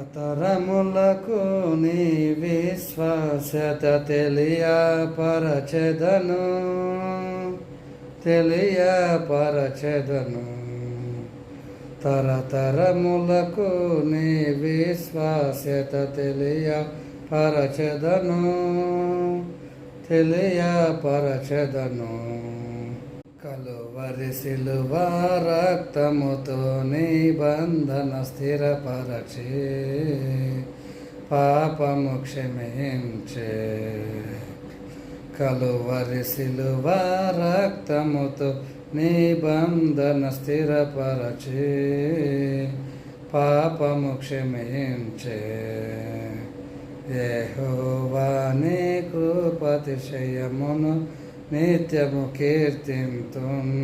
తరతరములకు నీ విశ్వాస్యత తెలియపరచెదను తరతరములకు నీ విశ్వాస్యత తెలియపరచెదను కలువరి సిలువ రక్తముతో నిబంధన స్థిరపరచి పాపము క్షమించే కలువరి సిలువ రక్తముతో నిబంధన స్థిరపరచి పాపము క్షమించే యెహోవా నీ కృపాతిశయమును నిత్యము కీర్తింతున్